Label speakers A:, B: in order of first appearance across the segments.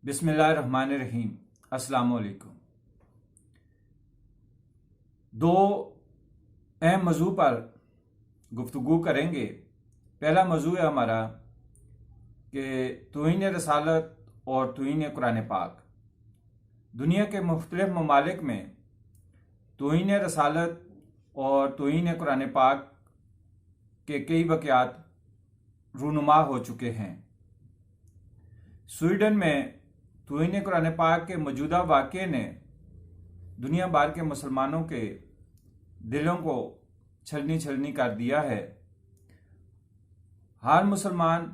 A: बिस्मिल्लाहिर्रहमानिर्रहीम। अस्सलाम वालेकुम। दो अहम मौजू पर गुफ्तगू करेंगे। पहला मौजू है हमारा कि तौहीन रसालत और तौहीन कुरान पाक। दुनिया के मुख्तलिफ ममालिक में तौहीन रसालत और तौहीन कुरान पाक के कई वाक़यात रूनुमा हो चुके हैं। स्वीडन में तौहीन कुरान पाक के मौजूदा वाक़े ने दुनिया भर के मुसलमानों के दिलों को छलनी छलनी कर दिया है। हर मुसलमान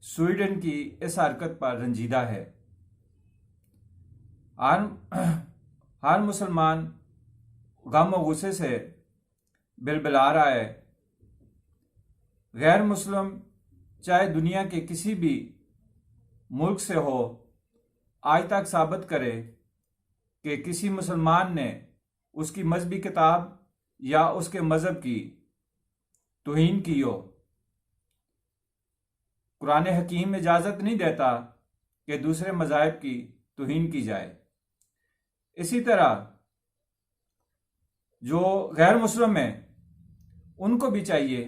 A: स्वीडन की इस हरकत पर रंजीदा है। हर मुसलमान गम और गुस्से से बिलबिला रहा है। गैर मुस्लिम चाहे दुनिया के किसी भी मुल्क से हो, आज तक साबित करे कि किसी मुसलमान ने उसकी मजहबी किताब या उसके मजहब की तौहीन की हो। कुरान हकीम इजाज़त नहीं देता कि दूसरे मज़ाहिब की तौहीन की जाए। इसी तरह जो गैर मुस्लिम हैं उनको भी चाहिए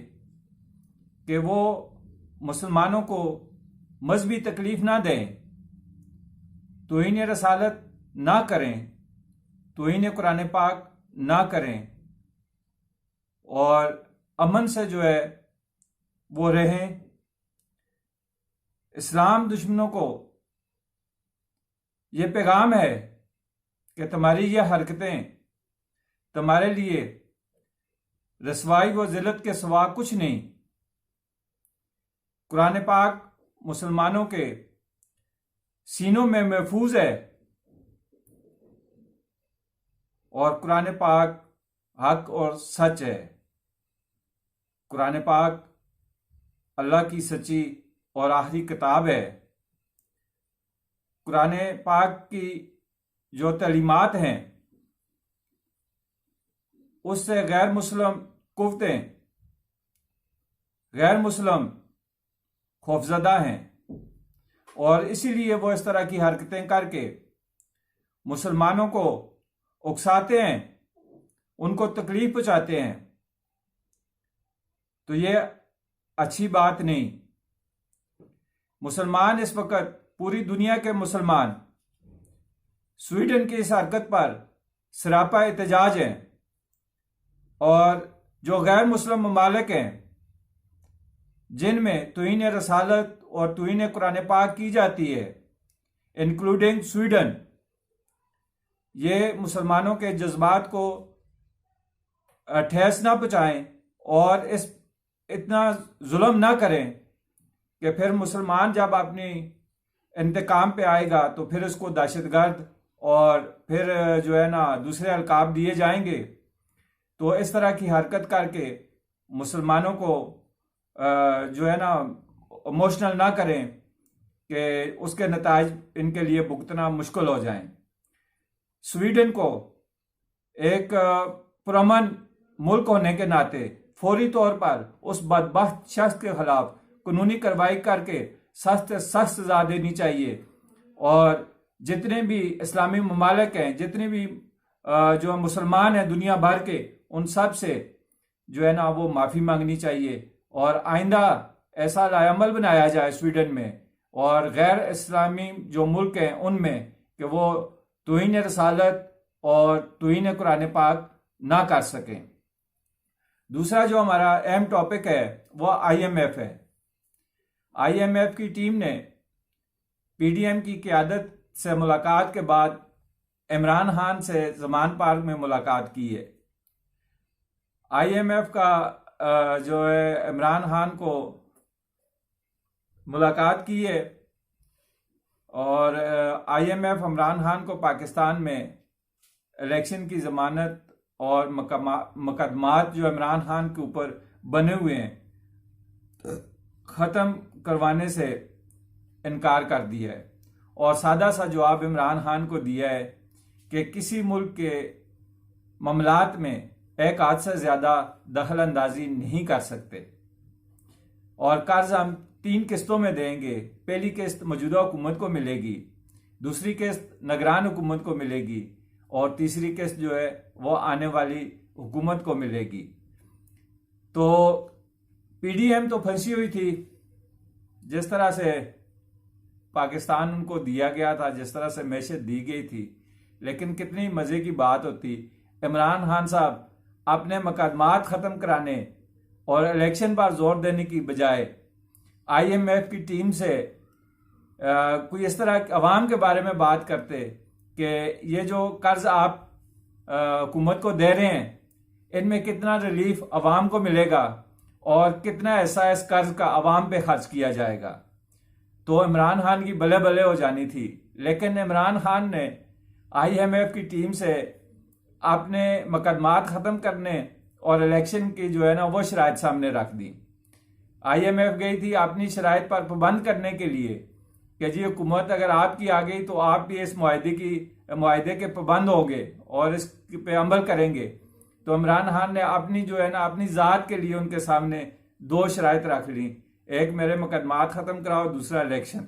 A: कि वो मुसलमानों को मजहबी तकलीफ ना दें, तौहीन रसालत ना करें, तौहीन कुरान पाक ना करें और अमन से जो है वो रहें। इस्लाम दुश्मनों को ये पैगाम है कि तुम्हारी ये हरकतें तुम्हारे लिए रसवाई व ज़िल्लत के सिवा कुछ नहीं। कुरान पाक मुसलमानों के सीनों में महफूज है और कुरान पाक हक और सच है। कुरान पाक अल्लाह की सच्ची और आखिरी किताब है। कुरान पाक की जो तालीमात हैं उससे गैर मुस्लिम कुफ्तें, गैर मुस्लिम खौफजदा हैं और इसीलिए वो इस तरह की हरकतें करके मुसलमानों को उकसाते हैं, उनको तकलीफ पहुंचाते हैं। तो ये अच्छी बात नहीं। मुसलमान इस वक्त, पूरी दुनिया के मुसलमान स्वीडन की इस हरकत पर सरापा एहतजाज हैं और जो गैर मुस्लिम ममालिक हैं जिनमें तौहीन रसालत और तौहीन कुरान पाक की जाती है, इंक्लूडिंग स्वीडन, ये मुसलमानों के जज्बात को ठेस ना पहुंचाएं और इतना जुल्म ना करें कि फिर मुसलमान जब अपनी इंतकाम पे आएगा तो फिर उसको दहशतगर्द और फिर जो है ना दूसरे अलकाब दिए जाएंगे। तो इस तरह की हरकत करके मुसलमानों को जो है ना इमोशनल ना करें कि उसके नताज इनके लिए भुगतना मुश्किल हो जाएं। स्वीडन को एक पुरअमन मुल्क होने के नाते फौरी तौर पर उस बदबख्त शख्स के खिलाफ कानूनी कार्रवाई करके सख्त से सख्त सजा देनी चाहिए और जितने भी इस्लामी ममालिक हैं, जितने भी जो मुसलमान हैं दुनिया भर के, उन सब से जो है ना वो माफ़ी मांगनी चाहिए और आइंदा ऐसा लाअमल बनाया जाए स्वीडन में और गैर इस्लामी जो मुल्क हैं उनमें कि वो तौहीन रसालत और तौहीन कुरान पाक ना कर सकें। दूसरा जो हमारा अहम टॉपिक है वो IMF है। IMF की टीम ने PDM की क़यादत से मुलाकात के बाद इमरान खान से ज़मान पार्क में मुलाकात की है। IMF का जो है इमरान खान को मुलाकात की है और IMF इमरान खान को पाकिस्तान में इलेक्शन की ज़मानत और मुकदमात जो इमरान खान के ऊपर बने हुए हैं ख़त्म करवाने से इनकार कर दिया है और सादा सा जवाब इमरान खान को दिया है कि किसी मुल्क के मामलात में एक हाथ से ज़्यादा दखल अंदाजी नहीं कर सकते और कर्ज हम 3 किस्तों में देंगे। पहली किस्त मौजूदा हुकूमत को मिलेगी, दूसरी किस्त निगरान हुकूमत को मिलेगी और तीसरी किस्त जो है वो आने वाली हुकूमत को मिलेगी। तो पीडीएम तो फंसी हुई थी, जिस तरह से पाकिस्तान उनको दिया गया था, जिस तरह से मैशत दी गई थी। लेकिन कितनी मजे की बात होती, इमरान खान साहब अपने मुकदमात खत्म कराने और इलेक्शन पर जोर देने की बजाय आईएमएफ की टीम से कोई इस तरह अवाम के बारे में बात करते कि ये जो कर्ज आप हुकूमत को दे रहे हैं, इनमें कितना रिलीफ अवाम को मिलेगा और कितना ऐसा इस कर्ज का अवाम पे खर्च किया जाएगा। तो इमरान खान की बले बले हो जानी थी। लेकिन इमरान खान ने आईएमएफ की टीम से अपने मुकदमात ख़त्म करने और इलेक्शन की जो है ना वो शराइत सामने रख दी। आईएमएफ गई थी अपनी शराइत पर पाबंद करने के लिए कि जी हुकूमत अगर आपकी आ गई तो आप भी इस मुआहदे के पाबंद होंगे और इस पे अमल करेंगे। तो इमरान खान ने अपनी जो है ना अपनी ज़ात के लिए उनके सामने दो शराइत रख ली, एक मेरे मुकदमात ख़त्म कराओ, दूसरा इलेक्शन।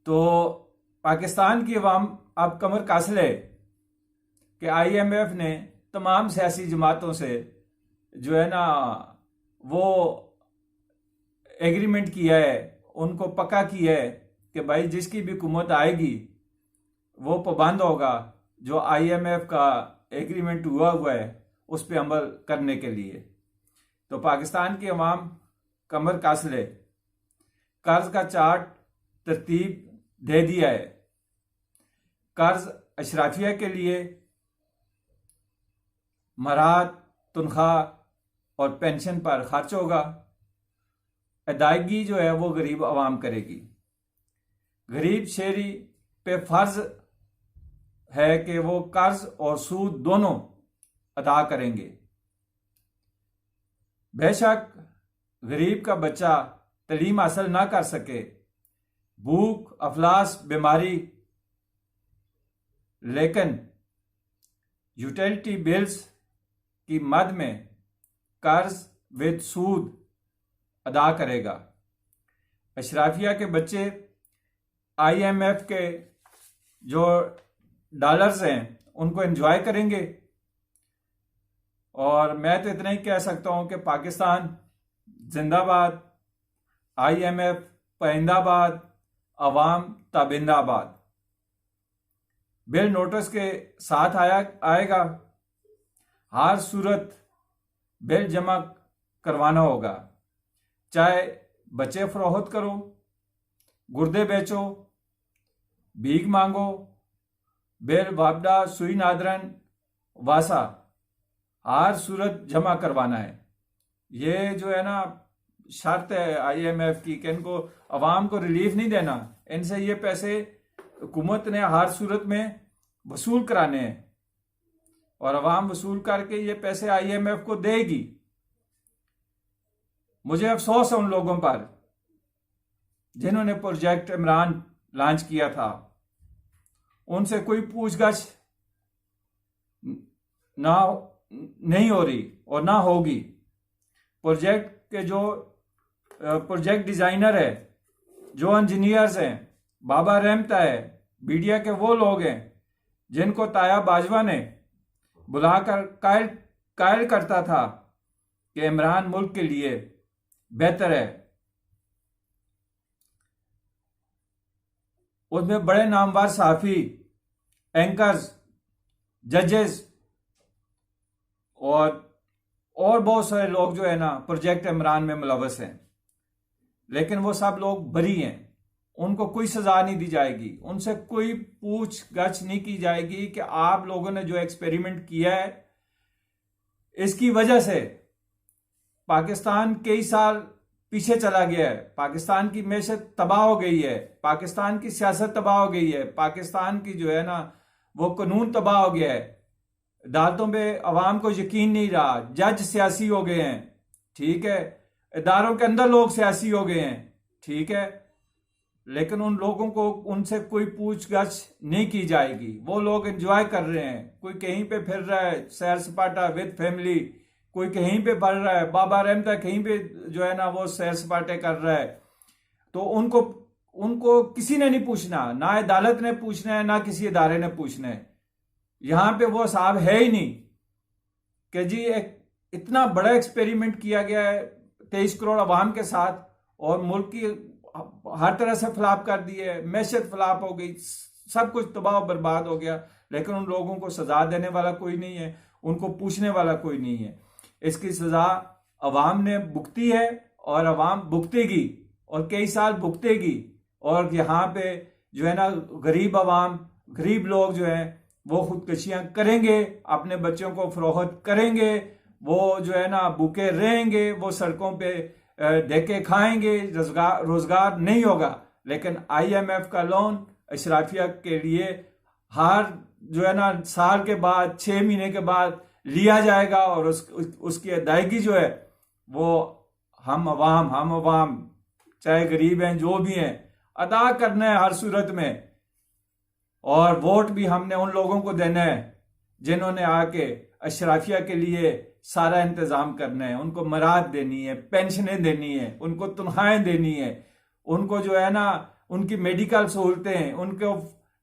A: तो पाकिस्तान की अवाम अब कमर कस ले कि आईएमएफ ने तमाम सियासी जमातों से जो है ना वो एग्रीमेंट किया है, उनको पक्का किया है कि भाई जिसकी भी हुकूमत आएगी वो पाबंद होगा जो आईएमएफ का एग्रीमेंट हुआ है उस पर अमल करने के लिए। तो पाकिस्तान की अवाम कमर कस ले, कर्ज का चार्ट तरतीब दे दिया है। कर्ज अशराफिया के लिए मराहत, तनख्वाह और पेंशन पर खर्च होगा, अदायगी जो है वो गरीब आवाम करेगी। गरीब शहरी पे फर्ज है कि वो कर्ज और सूद दोनों अदा करेंगे। बेशक गरीब का बच्चा तालीम हासिल ना कर सके, भूख, अफलास, बीमारी, लेकिन यूटिलिटी बिल्स की मद में कर्ज विद सूद अदा करेगा। अशराफिया के बच्चे आईएमएफ के जो डॉलर्स हैं उनको एंजॉय करेंगे। और मैं तो इतना ही कह सकता हूं कि पाकिस्तान जिंदाबाद, आईएमएफ पाइंदाबाद, अवाम ताबिंदाबाद। बिल नोटिस के साथ आएगा। हर सूरत बिल जमा करवाना होगा, चाहे बच्चे फरोख्त करो, गुर्दे बेचो, भीख मांगो, बिल वापडा, सुई नादरन, वासा, हर सूरत जमा करवाना है। ये जो है ना शर्त है आईएमएफ की कि इनको अवाम को रिलीफ नहीं देना, इनसे ये पैसे हुकूमत ने हर सूरत में वसूल कराने हैं और अवाम वसूल करके ये पैसे आईएमएफ को देगी। मुझे अफसोस है उन लोगों पर जिन्होंने प्रोजेक्ट इमरान लॉन्च किया था, उनसे कोई पूछताछ नहीं हो रही और ना होगी। प्रोजेक्ट के जो प्रोजेक्ट डिजाइनर है, जो इंजीनियर्स हैं, बाबा रहमता है, बीडिया के वो लोग हैं जिनको ताया बाजवा ने बुलाकर कायल करता था कि इमरान मुल्क के लिए बेहतर है। उसमें बड़े नामवर सहाफी, एंकर्स, जजेस और बहुत सारे लोग जो है ना प्रोजेक्ट इमरान में मुलव्वस हैं, लेकिन वो सब लोग बरी हैं। उनको कोई सजा नहीं दी जाएगी, उनसे कोई पूछगछ नहीं की जाएगी कि आप लोगों ने जो एक्सपेरिमेंट किया है इसकी वजह से पाकिस्तान कई साल पीछे चला गया है, पाकिस्तान की मैशत तबाह हो गई है, पाकिस्तान की सियासत तबाह हो गई है, पाकिस्तान की जो है ना वो कानून तबाह हो गया है, अदालतों पे अवाम को यकीन नहीं रहा, जज सियासी हो गए हैं, ठीक है, इदारों के अंदर लोग सियासी हो गए हैं, ठीक है, लेकिन उन लोगों को उनसे कोई पूछगछ नहीं की जाएगी। वो लोग एंजॉय कर रहे हैं, कोई कहीं पे फिर रहा है सैर सपाटा विद फैमिली, कोई कहीं पे पढ़ रहा है, बाबा रहमता कहीं पे जो है ना वो सैर सपाटे कर रहा है। तो उनको उनको किसी ने नहीं पूछना, ना अदालत ने पूछना है, ना किसी इदारे ने पूछना है। यहां पे वो साहब है ही नहीं कि जी एक इतना बड़ा एक्सपेरिमेंट किया गया है 23 करोड़ अवाम के साथ, और मुल्क की हर तरह से फ्लॉप कर दी है, मैशत फ्लॉप हो गई, सब कुछ तबाह बर्बाद हो गया, लेकिन उन लोगों को सजा देने वाला कोई नहीं है, उनको पूछने वाला कोई नहीं है। इसकी सजा अवाम ने भुगती है और अवाम भुगतेगी और कई साल भुगतेगी। और यहाँ पे जो है ना गरीब अवाम, गरीब लोग जो है वो खुदकशियां करेंगे, अपने बच्चों को फरोख्त करेंगे, वो जो है ना भूखे रहेंगे, वो सड़कों पे ढेके खाएंगे, रोजगार नहीं होगा। लेकिन IMF का लोन अशराफिया के लिए हर जो है ना साल के बाद 6 महीने के बाद लिया जाएगा, और उसकी अदायगी जो है वो हम अवाम चाहे गरीब हैं जो भी हैं अदा करना है हर सूरत में। और वोट भी हमने उन लोगों को देना है जिन्होंने आके अशराफिया के लिए सारा इंतजाम करना है, उनको मराद देनी है, पेंशनें देनी है, उनको तनख्वाहें देनी है, उनको जो है ना उनकी मेडिकल सहूलतें, उनको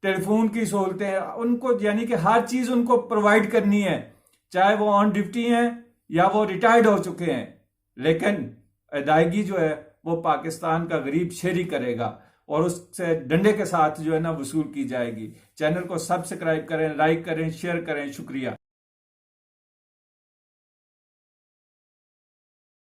A: टेलीफोन की सहूलतें, उनको यानी कि हर चीज उनको प्रोवाइड करनी है, चाहे वो ऑन ड्यूटी हैं या वो रिटायर्ड हो चुके हैं। लेकिन अदायगी जो है वो पाकिस्तान का गरीब शेरी करेगा और उससे डंडे के साथ जो है ना वसूल की जाएगी। चैनल को सब्सक्राइब करें, लाइक करें, शेयर करें। शुक्रिया।